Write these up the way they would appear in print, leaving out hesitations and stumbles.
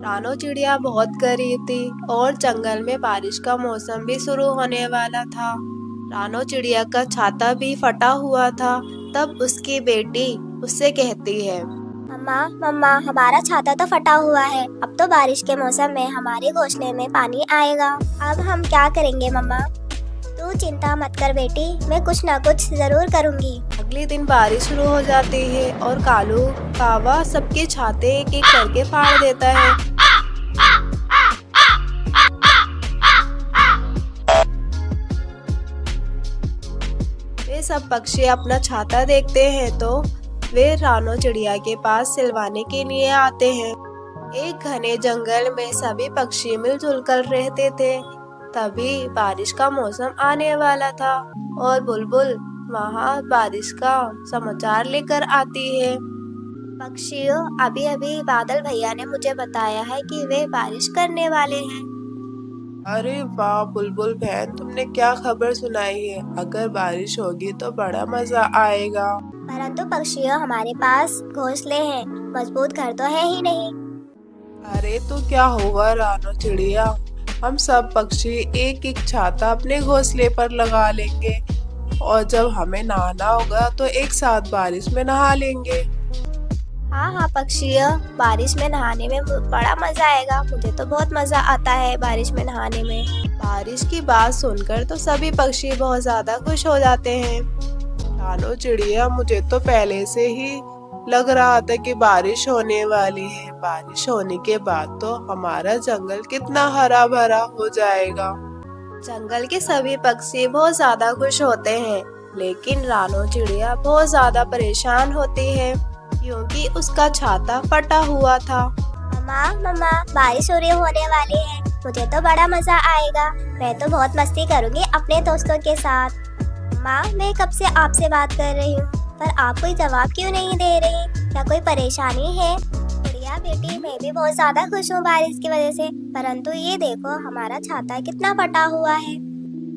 रानो चिड़िया बहुत गरीब थी और जंगल में बारिश का मौसम भी शुरू होने वाला था। रानो चिड़िया का छाता भी फटा हुआ था। तब उसकी बेटी उससे कहती है, मम्मा मम्मा हमारा छाता तो फटा हुआ है। अब तो बारिश के मौसम में हमारे घोंसले में पानी आएगा। अब हम क्या करेंगे मम्मा? तू चिंता मत कर बेटी, मैं कुछ ना कुछ जरूर करूँगी। अगले दिन बारिश शुरू हो जाती है और कालू कावा सबके छाते एक एक करके फाड़ देता है। वे सब पक्षी अपना छाता देखते हैं तो वे रानो चिड़िया के पास सिलवाने के लिए आते हैं। एक घने जंगल में सभी पक्षी मिलजुल कर रहते थे। तभी बारिश का मौसम आने वाला था और बुलबुल वहाँ बारिश का समाचार लेकर आती है। पक्षियों, अभी अभी बादल भैया ने मुझे बताया है कि वे बारिश करने वाले हैं। अरे वाह बुलबुल बहन, तुमने क्या खबर सुनाई है? अगर बारिश होगी तो बड़ा मजा आएगा। परंतु पक्षियों, हमारे पास घोंसले हैं, मजबूत घर तो है ही नहीं। अरे तो क्या होगा रानो चिड़िया, हम सब पक्षी एक एक छाता अपने घोंसले पर लगा लेंगे और जब हमें नहाना होगा तो एक साथ बारिश में नहा लेंगे। हाँ हाँ पक्षियों, बारिश में नहाने में बड़ा मजा आएगा। मुझे तो बहुत मजा आता है बारिश में नहाने में। बारिश की बात सुनकर तो सभी पक्षी बहुत ज्यादा खुश हो जाते हैं। रानो चिड़िया, मुझे तो पहले से ही लग रहा था कि बारिश होने वाली है। बारिश होने के बाद तो हमारा जंगल कितना हरा भरा हो जाएगा। जंगल के सभी पक्षी बहुत ज्यादा खुश होते हैं, लेकिन रानो चिड़िया बहुत ज्यादा परेशान होती है क्योंकि उसका छाता फटा हुआ था। मम्मा मम्मा, बारिश शुरू होने वाली है, मुझे तो बड़ा मजा आएगा। मैं तो बहुत मस्ती करूँगी अपने दोस्तों के साथ। माँ, मैं कब से आपसे बात कर रही हूँ, पर आप कोई जवाब क्यों नहीं दे रही? क्या कोई परेशानी है? बढ़िया बेटी, मैं भी बहुत ज्यादा खुश हूँ बारिश की वजह से, परंतु ये देखो हमारा छाता कितना फटा हुआ है।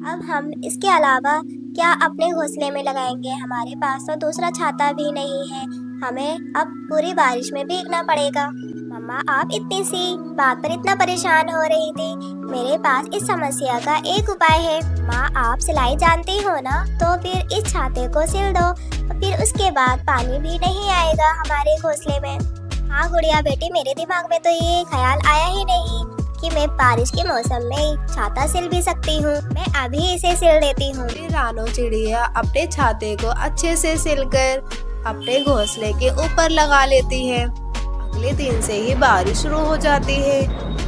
अब हम इसके अलावा क्या अपने घोंसले में लगाएंगे? हमारे पास तो दूसरा छाता भी नहीं है, हमें अब पूरी बारिश में भीगना पड़ेगा। मम्मा, आप इतनी सी बात पर इतना परेशान हो रही थी, मेरे पास इस समस्या का एक उपाय है। माँ, आप सिलाई जानती हो ना, तो फिर इस छाते को सिल दो, फिर उसके बाद पानी भी नहीं आएगा हमारे घोंसले में। हाँ गुड़िया बेटी, मेरे दिमाग में तो ये ख्याल आया ही नहीं कि मैं बारिश के मौसम में छाता सिल भी सकती हूँ। मैं अभी इसे सिल देती हूँ। फिर रानो चिड़िया अपने छाते को अच्छे से सिलकर अपने घोंसले के ऊपर लगा लेती है। अगले दिन से ही बारिश शुरू हो जाती है।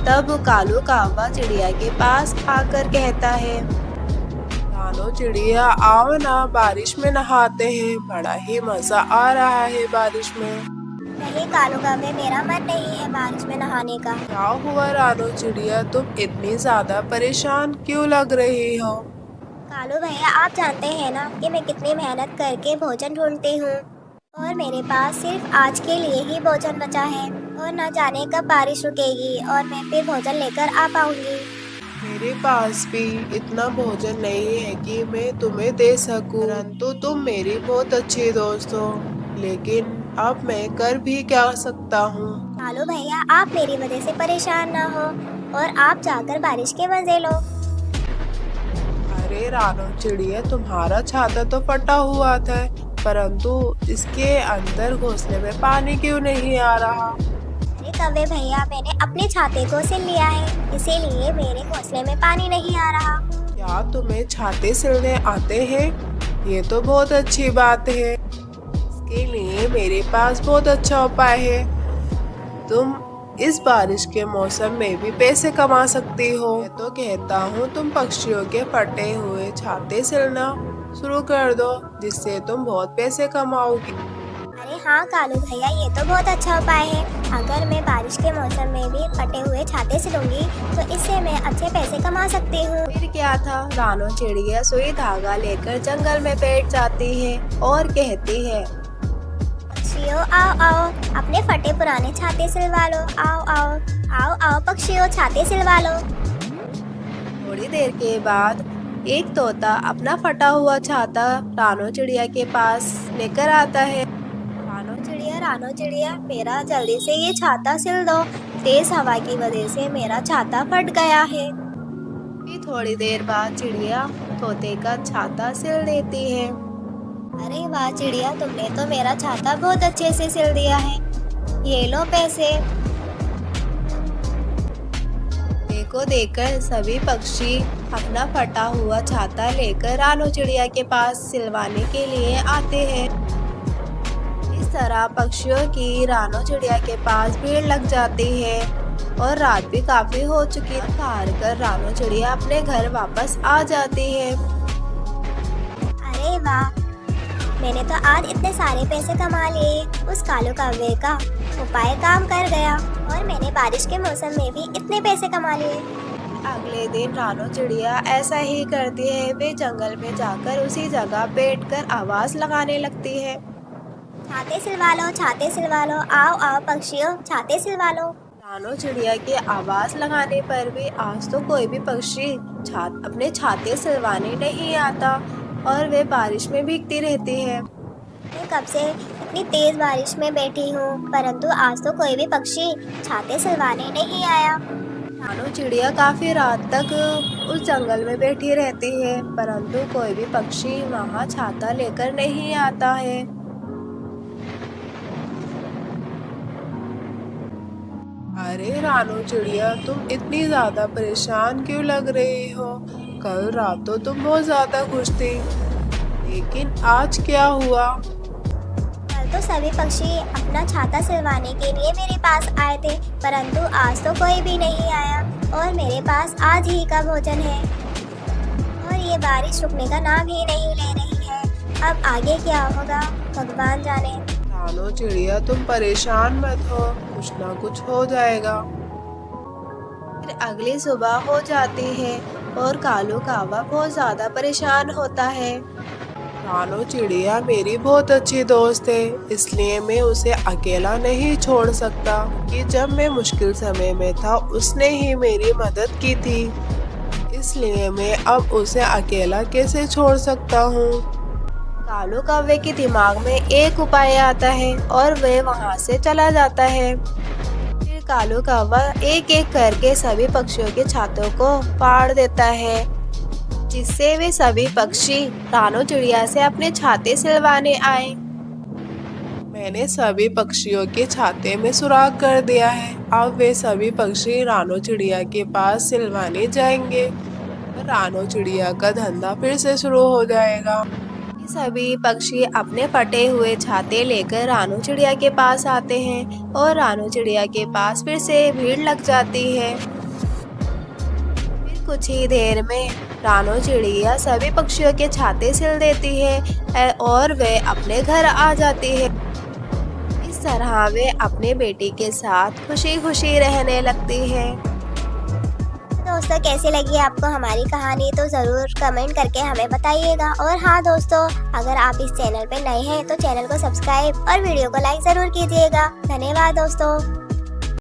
तब कालू कावा चिड़िया के पास आकर कहता है, रानो चिड़िया आओ ना, बारिश में नहाते हैं, बड़ा ही मजा आ रहा है बारिश में। नहीं कालू कावे, मेरा मन नहीं है बारिश में नहाने का। क्या हुआ रानो चिड़िया, तुम इतनी ज्यादा परेशान क्यों लग रही हो? कालू भैया, आप जानते हैं ना कि मैं कितनी मेहनत करके भोजन ढूंढती हूँ और मेरे पास सिर्फ आज के लिए ही भोजन बचा है और न जाने कब बारिश रुकेगी और मैं फिर भोजन लेकर आ पाऊंगी। मेरे पास भी इतना भोजन नहीं है कि मैं तुम्हें दे सकूं, परंतु तुम मेरी बहुत अच्छी दोस्त हो, लेकिन अब मैं कर भी क्या सकता हूँ। कालू भैया, आप मेरी वजह से परेशान ना हो और आप जाकर बारिश के मजे लो। अरे रानो चिड़िया, तुम्हारा छाता तो फटा हुआ था, परंतु इसके अंदर घोंसले में पानी क्यों नहीं आ रहा? अरे कव्वे भैया, मैंने अपने छाते को सिल लिया है, इसीलिए मेरे घोंसले में पानी नहीं आ रहा। क्या तुम्हें छाते सिलने आते हैं? ये तो बहुत अच्छी बात है। इसके लिए मेरे पास बहुत अच्छा उपाय है। तुम इस बारिश के मौसम में भी पैसे कमा सकती हो। मैं तो कहता हूँ तुम पक्षियों के फटे हुए छाते सिलना शुरू कर दो, जिससे तुम बहुत पैसे कमाओगी। अरे हाँ कालू भैया, ये तो बहुत अच्छा उपाय है। अगर मैं बारिश के मौसम में भी फटे हुए छाते सिलूंगी तो इससे मैं अच्छे पैसे कमा सकती हूँ। फिर क्या था, रानो चिड़िया सुई धागा लेकर जंगल में बैठ जाती है और कहती है, पक्षियों आओ आओ, अपने फटे पुराने छाते सिलवा लो। आओ आओ आओ आओ पक्षियों, छाते सिलवा लो। थोड़ी देर के बाद एक तोता अपना फटा हुआ छाता रानो चिड़िया के पास लेकर आता है। रानो चिड़िया, मेरा जल्दी से ये छाता सिल दो। तेज हवा की वजह से मेरा छाता फट गया है। फिर थोड़ी देर बाद चिड़िया तोते का छाता सिल देती है। अरे वाह चिड़िया, तुमने तो मेरा छाता बहुत अच्छे से सिल दिया है। ये लो पैसे। को देखकर सभी पक्षी अपना फटा हुआ छाता लेकर रानो चिड़िया के पास सिलवाने के लिए आते हैं। इस तरह पक्षियों की रानो चिड़िया के पास भीड़ लग जाती है और रात भी काफी हो चुकी है। हार कर रानो चिड़िया अपने घर वापस आ जाती है। अरे वाह, मैंने तो आज इतने सारे पैसे कमा लिए। उस कालू कौवे का उपाय काम कर गया और मैंने बारिश के मौसम में भी इतने पैसे कमा लिए। अगले दिन रानो चिड़िया ऐसा ही करती है। वे जंगल में जाकर उसी जगह बैठकर आवाज लगाने लगती है। छाते सिलवा लो, छाते सिलवा लो, आओ आओ पक्षियों, छाते सिलवा लो। रानो चिड़िया की आवाज लगाने पर भी आज तो कोई भी पक्षी अपने छाते सिलवाने नहीं आता और वे बारिश में भीगती रहती है। मैं कब से इतनी तेज बारिश में बैठी हूँ, परंतु आज तो कोई भी पक्षी छाते सिलवाने नहीं आया। रानो चिड़िया काफी रात तक उस जंगल में बैठी रहती है, परंतु कोई भी पक्षी वहाँ छाता लेकर नहीं आता है। अरे रानो चिड़िया, तुम इतनी ज्यादा परेशान क्यों लग रही हो? कल रात तो तुम बहुत ज्यादा खुश थी, लेकिन आज क्या हुआ? कल तो सभी पक्षी अपना छाता सिलवाने के लिए मेरे पास आए थे, परंतु आज तो कोई भी नहीं आया और मेरे पास आज ही का भोजन है और ये बारिश रुकने का नाम ही नहीं ले रही है। अब आगे क्या होगा भगवान जाने। रानो चिड़िया, तुम परेशान मत हो, कुछ ना कुछ हो जाएगा। फिर अगली सुबह हो जाती है और कालू कौवा बहुत ज्यादा परेशान होता है। रानो चिड़िया मेरी बहुत अच्छी दोस्त है, इसलिए मैं उसे अकेला नहीं छोड़ सकता कि जब मैं मुश्किल समय में था उसने ही मेरी मदद की थी, इसलिए मैं अब उसे अकेला कैसे छोड़ सकता हूँ। कालू कौवे के दिमाग में एक उपाय आता है और वह वहाँ से चला जाता है। फिर कालू कौवा एक एक करके सभी पक्षियों के छातों को फाड़ देता है, जिससे वे सभी पक्षी रानो चिड़िया से अपने छाते सिलवाने आए। मैंने सभी पक्षियों के छाते में सुराख कर दिया है। अब वे सभी पक्षी रानो चिड़िया के पास सिलवाने जाएंगे। रानो चिड़िया का धंधा फिर से शुरू हो जाएगा। सभी पक्षी अपने फटे हुए छाते लेकर रानो चिड़िया के पास आते हैं और रानो चिड़िया के पास फिर से भीड़ लग जाती है। फिर कुछ ही देर में रानो चिड़िया सभी पक्षियों के छाते सिल देती है और वे अपने घर आ जाती है। इस तरह वे अपने बेटी के साथ खुशी खुशी रहने लगती है। दोस्तों, कैसी लगी आपको हमारी कहानी तो ज़रूर कमेंट करके हमें बताइएगा। और हाँ दोस्तों, अगर आप इस चैनल पे नए हैं तो चैनल को सब्सक्राइब और वीडियो को लाइक ज़रूर कीजिएगा। धन्यवाद दोस्तों।